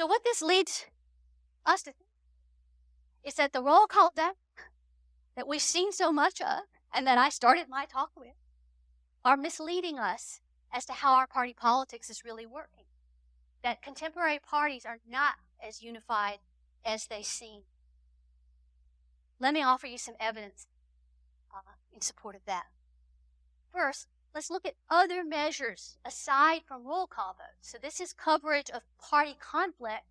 So what this leads us to think is that the roll call that we've seen so much of, and that I started my talk with, are misleading us as to how our party politics is really working. That contemporary parties are not as unified as they seem. Let me offer you some evidence in support of that. First, let's look at other measures aside from roll call votes. So this is coverage of party conflict,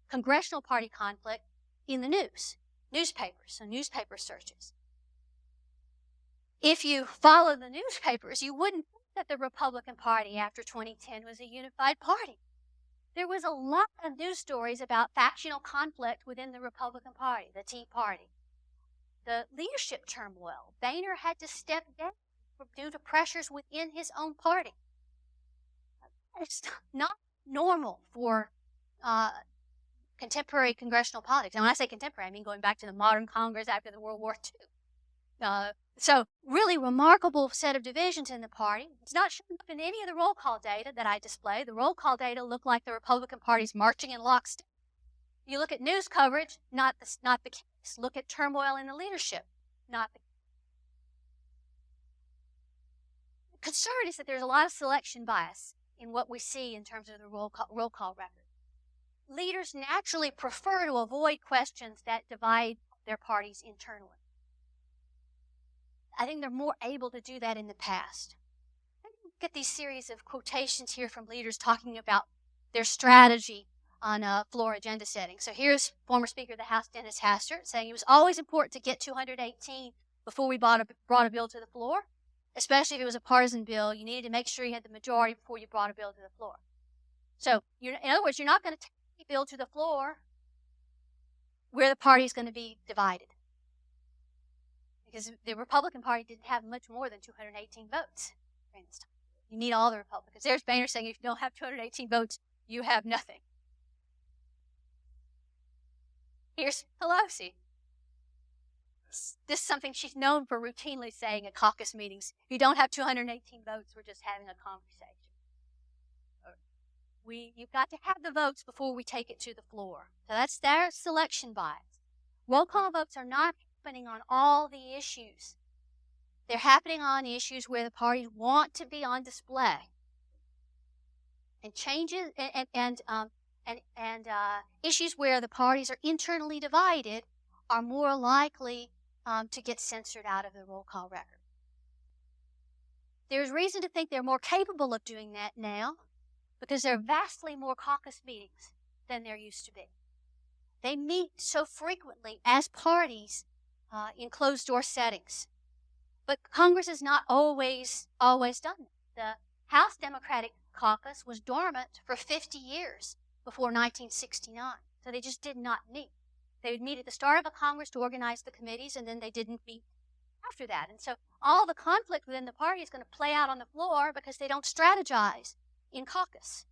congressional party conflict in the news, newspapers, so newspaper searches. If you follow the newspapers, you wouldn't think that the Republican Party after 2010 was a unified party. There was a lot of news stories about factional conflict within the Republican Party, the Tea Party. The leadership turmoil. Boehner had to step down due to pressures within his own party. It's not normal for contemporary congressional politics. And when I say contemporary, I mean going back to the modern Congress after the World War II. So really remarkable set of divisions in the party. It's not shown up in any of the roll call data that I display. The roll call data look like the Republican Party's marching in lockstep. You look at news coverage, not the case. Look at turmoil in the leadership, not the case. The concern is that there's a lot of selection bias in what we see in terms of the roll call record. Leaders naturally prefer to avoid questions that divide their parties internally. I think they're more able to do that in the past. Get these series of quotations here from leaders talking about their strategy on floor agenda setting. So here's former Speaker of the House, Dennis Hastert, saying it was always important to get 218 before we brought a bill to the floor, especially if it was a partisan bill. You needed to make sure you had the majority before you brought a bill to the floor. So in other words, you're not going to take a bill to the floor where the party is going to be divided. Because the Republican Party didn't have much more than 218 votes during this time. You need all the Republicans. There's Boehner saying if you don't have 218 votes, you have nothing. Here's Pelosi. This is something she's known for routinely saying at caucus meetings. If you don't have 218 votes, we're just having a conversation. You've got to have the votes before we take it to the floor. So that's their selection bias. Roll call votes are not happening on all the issues. They're happening on issues where the parties want to be on display. And changes and issues where the parties are internally divided are more likely to get censored out of the roll call record. There's reason to think they're more capable of doing that now because there are vastly more caucus meetings than there used to be. They meet so frequently as parties in closed-door settings. But Congress has not always done it. The House Democratic Caucus was dormant for 50 years before 1969, so they just did not meet. They would meet at the start of a Congress to organize the committees, and then they didn't meet after that. And so all the conflict within the party is going to play out on the floor because they don't strategize in caucus.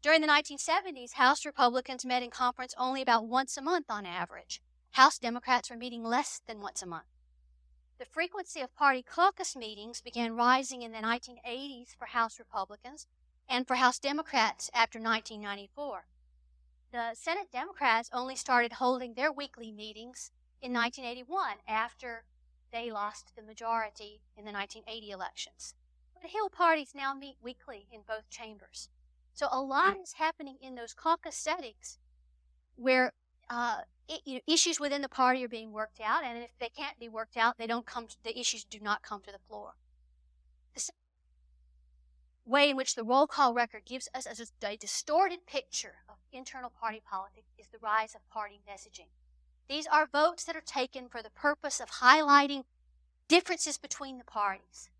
During the 1970s, House Republicans met in conference only about once a month on average. House Democrats were meeting less than once a month. The frequency of party caucus meetings began rising in the 1980s for House Republicans and for House Democrats after 1994. The Senate Democrats only started holding their weekly meetings in 1981 after they lost the majority in the 1980 elections. But the Hill parties now meet weekly in both chambers. So a lot is happening in those caucus settings where issues within the party are being worked out, and if they can't be worked out, the issues do not come to the floor. The way in which the roll call record gives us a distorted picture of internal party politics is the rise of party messaging. These are votes that are taken for the purpose of highlighting differences between the parties,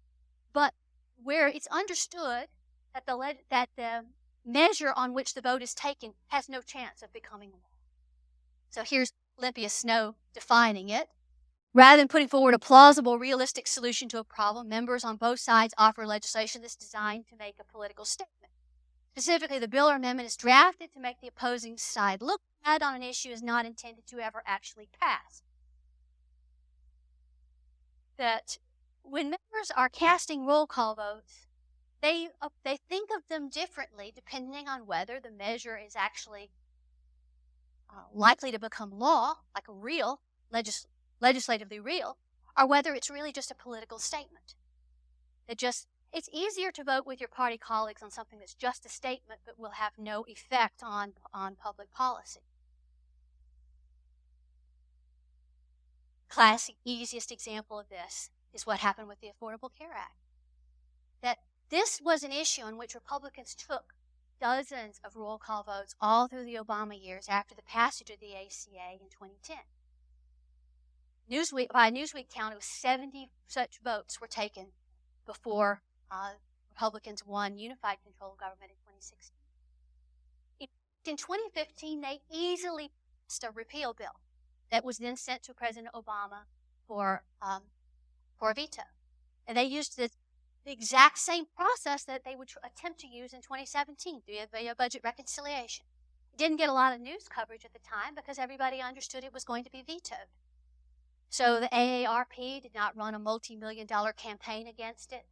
but where it's understood that the measure on which the vote is taken has no chance of becoming law. So here's Olympia Snow defining it. Rather than putting forward a plausible, realistic solution to a problem, members on both sides offer legislation that's designed to make a political statement. Specifically, the bill or amendment is drafted to make the opposing side look bad on an issue is not intended to ever actually pass. That when members are casting roll call votes, they think of them differently depending on whether the measure is actually likely to become law, like a real, legislatively real, or whether it's really just a political statement. It's easier to vote with your party colleagues on something that's just a statement but will have no effect on public policy. Classic, easiest example of this is what happened with the Affordable Care Act. That this was an issue on which Republicans took dozens of roll call votes all through the Obama years after the passage of the ACA in 2010. By Newsweek count, it was 70 such votes were taken before Republicans won unified control of government in 2016. In 2015, they easily passed a repeal bill that was then sent to President Obama for a veto. And they used the exact same process that they would attempt to use in 2017 via budget reconciliation. It didn't get a lot of news coverage at the time because everybody understood it was going to be vetoed. So the AARP did not run a multi-million-dollar campaign against it.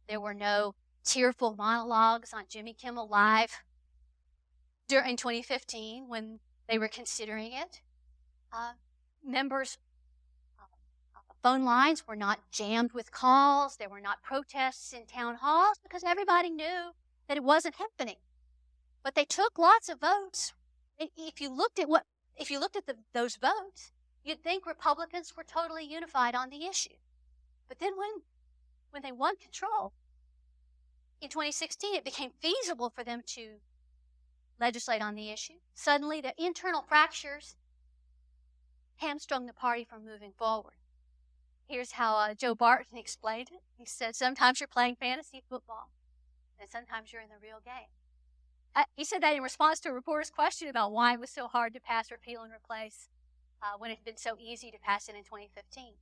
There were no tearful monologues on Jimmy Kimmel Live during 2015 when they were considering it. Members' phone lines were not jammed with calls. There were not protests in town halls because everybody knew that it wasn't happening. But they took lots of votes. If you looked at those votes, you'd think Republicans were totally unified on the issue. But then when they won control in 2016, it became feasible for them to legislate on the issue. Suddenly, the internal fractures hamstrung the party from moving forward. Here's how Joe Barton explained it. He said, sometimes you're playing fantasy football, and sometimes you're in the real game. He said that in response to a reporter's question about why it was so hard to pass repeal and replace when it had been so easy to pass it in 2015.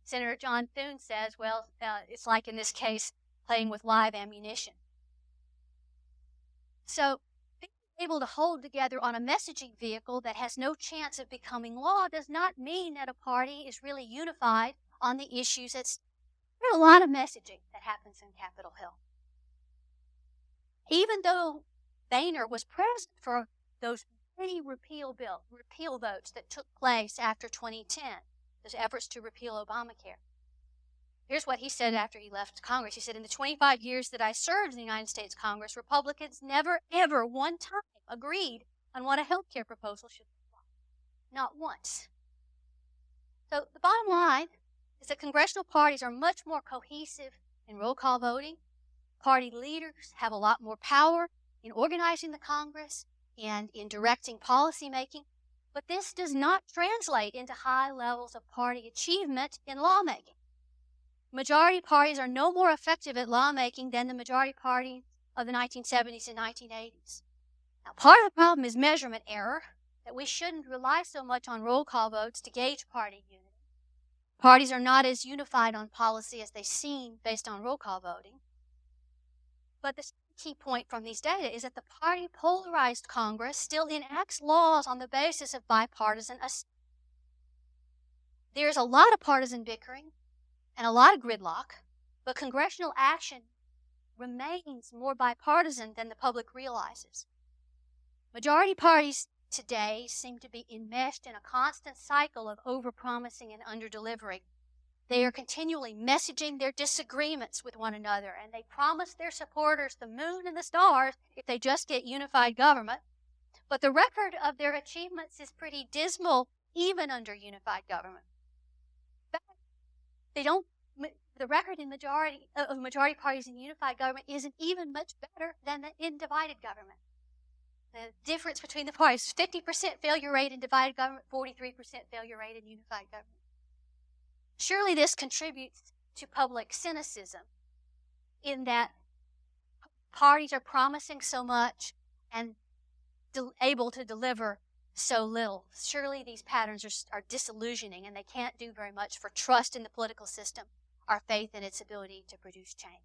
Senator John Thune says, well, it's like in this case, playing with live ammunition. So being able to hold together on a messaging vehicle that has no chance of becoming law does not mean that a party is really unified on the issues. There's a lot of messaging that happens in Capitol Hill. Even though Boehner was present for those many repeal votes that took place after 2010, those efforts to repeal Obamacare. Here's what he said after he left Congress. He said, in the 25 years that I served in the United States Congress, Republicans never, ever, one time agreed on what a health care proposal should look like. Not once. So the bottom line is that congressional parties are much more cohesive in roll call voting. Party leaders have a lot more power in organizing the Congress and in directing policy making. But this does not translate into high levels of party achievement in lawmaking. Majority parties are no more effective at lawmaking than the majority party of the 1970s and 1980s. Now, part of the problem is measurement error, that we shouldn't rely so much on roll call votes to gauge party unity. Parties are not as unified on policy as they seem based on roll call voting. But the key point from these data is that the party polarized Congress still enacts laws on the basis of bipartisan assent. There's a lot of partisan bickering and a lot of gridlock, but congressional action remains more bipartisan than the public realizes. Majority parties today seem to be enmeshed in a constant cycle of overpromising and underdelivering. They are continually messaging their disagreements with one another, and they promise their supporters the moon and the stars if they just get unified government. But the record of their achievements is pretty dismal, even under unified government. The record in majority parties in unified government isn't even much better than in divided government. The difference between the parties, 50% failure rate in divided government, 43% failure rate in unified government. Surely this contributes to public cynicism in that parties are promising so much and able to deliver so little. Surely these patterns are disillusioning, and they can't do very much for trust in the political system or faith in its ability to produce change.